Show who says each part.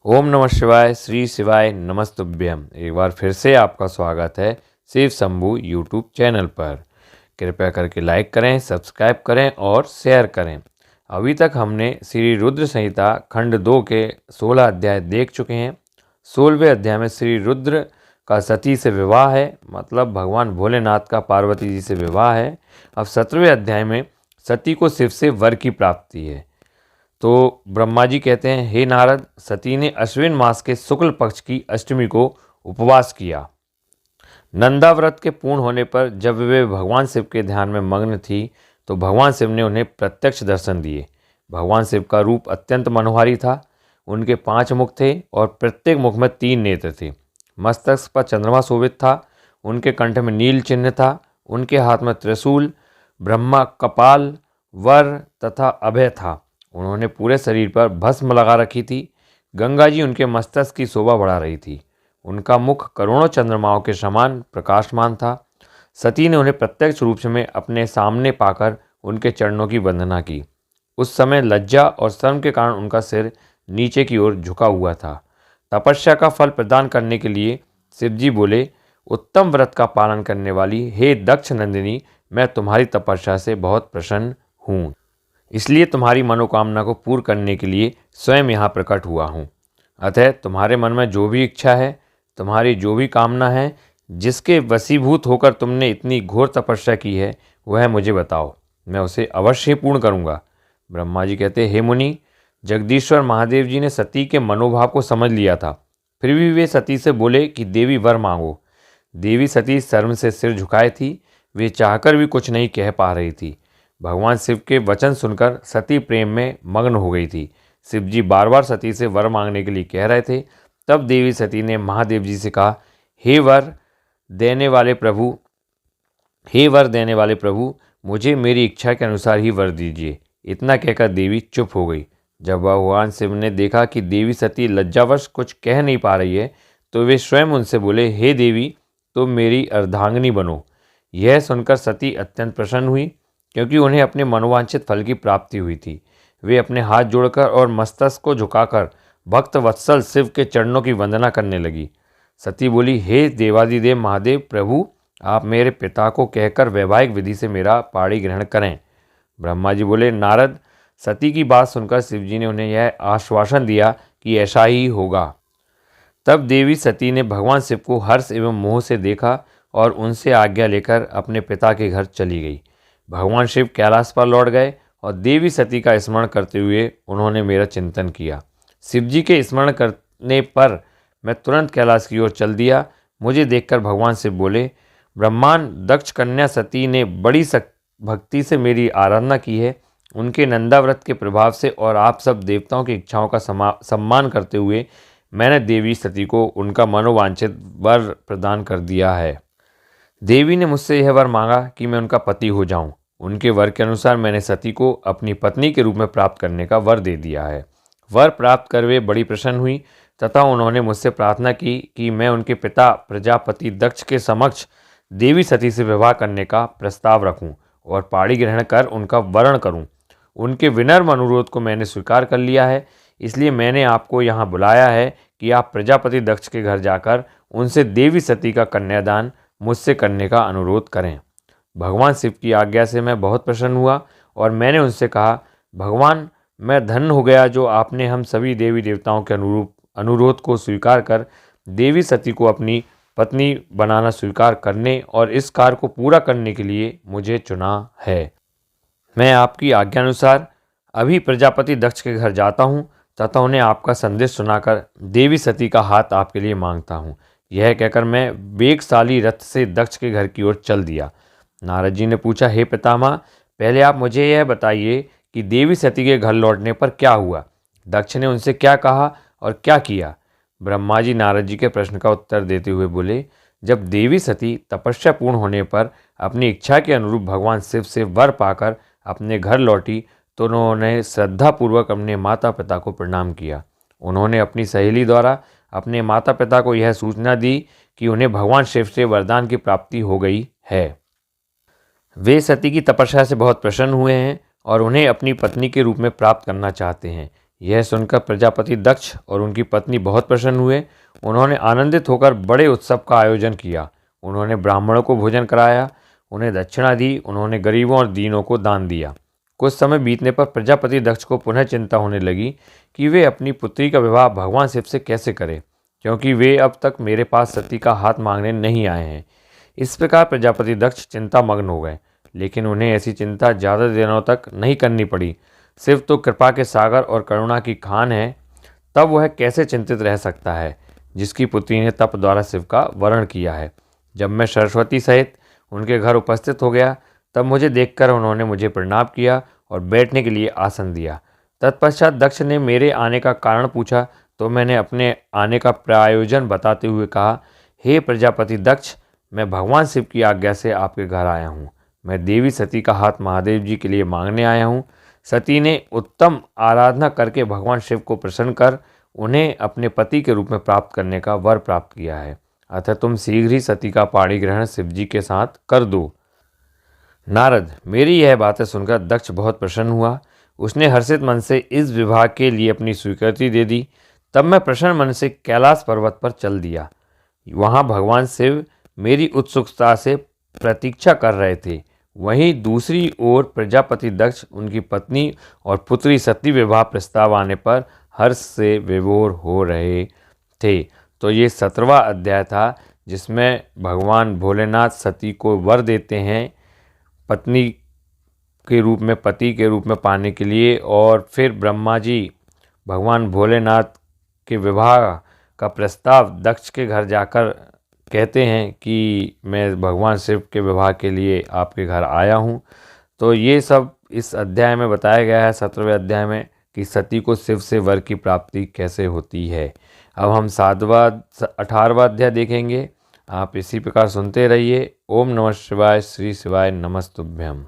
Speaker 1: ओम नमः शिवाय, श्री शिवाय नमस्तुभ्यम। एक बार फिर से आपका स्वागत है शिव शंभू यूट्यूब चैनल पर। कृपया करके लाइक करें, सब्सक्राइब करें और शेयर करें। अभी तक हमने श्री रुद्र संहिता खंड 2 के 16 अध्याय देख चुके हैं। 16वें अध्याय में श्री रुद्र का सती से विवाह है, मतलब भगवान भोलेनाथ का पार्वती जी से विवाह है। अब 17वें अध्याय में सती को शिव से वर की प्राप्ति है। तो ब्रह्मा जी कहते हैं, हे नारद, सती ने अश्विन मास के शुक्ल पक्ष की अष्टमी को उपवास किया। नंदा व्रत के पूर्ण होने पर जब वे भगवान शिव के ध्यान में मग्न थी तो भगवान शिव ने उन्हें प्रत्यक्ष दर्शन दिए। भगवान शिव का रूप अत्यंत मनोहारी था। उनके 5 मुख थे और प्रत्येक मुख में 3 नेत्र थे। मस्तक पर चंद्रमा शोभित था। उनके कंठ में नील चिन्ह था। उनके हाथ में त्रिशूल, ब्रह्मा कपाल, वर तथा अभय था। उन्होंने पूरे शरीर पर भस्म लगा रखी थी। गंगा जी उनके मस्तक की शोभा बढ़ा रही थी। उनका मुख करोड़ों चंद्रमाओं के समान प्रकाशमान था। सती ने उन्हें प्रत्यक्ष रूप में अपने सामने पाकर उनके चरणों की वंदना की। उस समय लज्जा और शर्म के कारण उनका सिर नीचे की ओर झुका हुआ था। तपस्या का फल प्रदान करने के लिए शिवजी बोले, उत्तम व्रत का पालन करने वाली हे दक्ष नंदिनी, मैं तुम्हारी तपस्या से बहुत प्रसन्न हूँ, इसलिए तुम्हारी मनोकामना को पूर्ण करने के लिए स्वयं यहाँ प्रकट हुआ हूँ। अतः तुम्हारे मन में जो भी इच्छा है, तुम्हारी जो भी कामना है, जिसके वशीभूत होकर तुमने इतनी घोर तपस्या की है, वह मुझे बताओ, मैं उसे अवश्य पूर्ण करूँगा। ब्रह्मा जी कहते, हे मुनि, जगदीश्वर महादेव जी ने सती के मनोभाव को समझ लिया था। फिर भी वे सती से बोले कि देवी वर मांगो। देवी सती शर्म से सिर झुकाए थी। वे चाहकर भी कुछ नहीं कह पा रही थी। भगवान शिव के वचन सुनकर सती प्रेम में मग्न हो गई थी। शिव जी बार बार सती से वर मांगने के लिए कह रहे थे। तब देवी सती ने महादेव जी से कहा, हे वर देने वाले प्रभु, हे वर देने वाले प्रभु, मुझे मेरी इच्छा के अनुसार ही वर दीजिए। इतना कहकर देवी चुप हो गई। जब भगवान शिव ने देखा कि देवी सती लज्जावश कुछ कह नहीं पा रही है, तो वे स्वयं उनसे बोले, हे देवी, तुम मेरी अर्धांगिनी बनो। यह सुनकर सती अत्यंत प्रसन्न हुई, क्योंकि उन्हें अपने मनोवांछित फल की प्राप्ति हुई थी। वे अपने हाथ जोड़कर और मस्तक को झुकाकर भक्त वत्सल शिव के चरणों की वंदना करने लगी। सती बोली, हे देवादिदेव महादेव प्रभु, आप मेरे पिता को कहकर वैवाहिक विधि से मेरा पाणी ग्रहण करें। ब्रह्मा जी बोले, नारद, सती की बात सुनकर शिवजी ने उन्हें यह आश्वासन दिया कि ऐसा ही होगा। तब देवी सती ने भगवान शिव को हर्ष एवं मोह से देखा और उनसे आज्ञा लेकर अपने पिता के घर चली गई। भगवान शिव कैलाश पर लौट गए और देवी सती का स्मरण करते हुए उन्होंने मेरा चिंतन किया। शिवजी के स्मरण करने पर मैं तुरंत कैलाश की ओर चल दिया। मुझे देखकर भगवान शिव बोले, ब्रह्मांड दक्ष कन्या सती ने बड़ी भक्ति से मेरी आराधना की है। उनके नंदाव्रत के प्रभाव से और आप सब देवताओं की इच्छाओं का सम्मान करते हुए मैंने देवी सती को उनका मनोवांछित वर प्रदान कर दिया है। देवी ने मुझसे यह वर मांगा कि मैं उनका पति हो जाऊं। उनके वर के अनुसार मैंने सती को अपनी पत्नी के रूप में प्राप्त करने का वर दे दिया है। वर प्राप्त कर वे बड़ी प्रसन्न हुई तथा उन्होंने मुझसे प्रार्थना की कि मैं उनके पिता प्रजापति दक्ष के समक्ष देवी सती से विवाह करने का प्रस्ताव रखूं और पाणी ग्रहण कर उनका वरण करूं। उनके विनम्र अनुरोध को मैंने स्वीकार कर लिया है, इसलिए मैंने आपको यहाँ बुलाया है कि आप प्रजापति दक्ष के घर जाकर उनसे देवी सती का कन्यादान मुझसे करने का अनुरोध करें। भगवान शिव की आज्ञा से मैं बहुत प्रसन्न हुआ और मैंने उनसे कहा, भगवान, मैं धन्य हो गया जो आपने हम सभी देवी देवताओं के अनुरोध को स्वीकार कर देवी सती को अपनी पत्नी बनाना स्वीकार करने और इस कार्य को पूरा करने के लिए मुझे चुना है। मैं आपकी आज्ञानुसार अभी प्रजापति दक्ष के घर जाता हूँ तथा उन्हें आपका संदेश सुनाकर देवी सती का हाथ आपके लिए मांगता हूँ। यह कहकर मैं वेगशाली रथ से दक्ष के घर की ओर चल दिया। नारद जी ने पूछा, हे पितामह, पहले आप मुझे यह बताइए कि देवी सती के घर लौटने पर क्या हुआ? दक्ष ने उनसे क्या कहा और क्या किया? ब्रह्मा जी नारद जी के प्रश्न का उत्तर देते हुए बोले, जब देवी सती तपस्या पूर्ण होने पर अपनी इच्छा के अनुरूप भगवान शिव से वर पाकर अपने घर लौटी तो उन्होंने श्रद्धापूर्वक अपने माता पिता को प्रणाम किया। उन्होंने अपनी सहेली द्वारा अपने माता पिता को यह सूचना दी कि उन्हें भगवान शिव से वरदान की प्राप्ति हो गई है। वे सती की तपस्या से बहुत प्रसन्न हुए हैं और उन्हें अपनी पत्नी के रूप में प्राप्त करना चाहते हैं। यह सुनकर प्रजापति दक्ष और उनकी पत्नी बहुत प्रसन्न हुए। उन्होंने आनंदित होकर बड़े उत्सव का आयोजन किया। उन्होंने ब्राह्मणों को भोजन कराया, उन्हें दक्षिणा दी, उन्होंने गरीबों और दीनों को दान दिया। कुछ समय बीतने पर प्रजापति दक्ष को पुनः चिंता होने लगी कि वे अपनी पुत्री का विवाह भगवान शिव से कैसे करें, क्योंकि वे अब तक मेरे पास सती का हाथ मांगने नहीं आए हैं। इस प्रकार प्रजापति दक्ष चिंता मग्न हो गए, लेकिन उन्हें ऐसी चिंता ज़्यादा दिनों तक नहीं करनी पड़ी। शिव तो कृपा के सागर और करुणा की खान है, तब वह कैसे चिंतित रह सकता है जिसकी पुत्री ने तप द्वारा शिव का वरण किया है। जब मैं सरस्वती सहित उनके घर उपस्थित हो गया, तब मुझे देखकर उन्होंने मुझे प्रणाम किया और बैठने के लिए आसन दिया। तत्पश्चात दक्ष ने मेरे आने का कारण पूछा, तो मैंने अपने आने का प्रायोजन बताते हुए कहा, हे प्रजापति दक्ष, मैं भगवान शिव की आज्ञा से आपके घर आया हूँ। मैं देवी सती का हाथ महादेव जी के लिए मांगने आया हूँ। सती ने उत्तम आराधना करके भगवान शिव को प्रसन्न कर उन्हें अपने पति के रूप में प्राप्त करने का वर प्राप्त किया है। अतः तुम शीघ्र ही सती का पाणी ग्रहण शिव जी के साथ कर दो। नारद, मेरी यह बातें सुनकर दक्ष बहुत प्रसन्न हुआ। उसने हर्षित मन से इस विवाह के लिए अपनी स्वीकृति दे दी। तब मैं प्रसन्न मन से कैलाश पर्वत पर चल दिया। वहाँ भगवान शिव मेरी उत्सुकता से प्रतीक्षा कर रहे थे। वहीं दूसरी ओर प्रजापति दक्ष, उनकी पत्नी और पुत्री सती विवाह प्रस्ताव आने पर हर्ष से विभोर हो रहे थे। तो ये 17वां अध्याय था, जिसमें भगवान भोलेनाथ सती को वर देते हैं पत्नी के रूप में, पति के रूप में पाने के लिए। और फिर ब्रह्मा जी भगवान भोलेनाथ के विवाह का प्रस्ताव दक्ष के घर जाकर कहते हैं कि मैं भगवान शिव के विवाह के लिए आपके घर आया हूँ। तो ये सब इस अध्याय में बताया गया है, 17वें अध्याय में, कि सती को शिव से वर की प्राप्ति कैसे होती है। अब हम 18वां अध्याय देखेंगे। आप इसी प्रकार सुनते रहिए। ओम नमः शिवाय। श्री शिवाय नमस्तुभ्यम।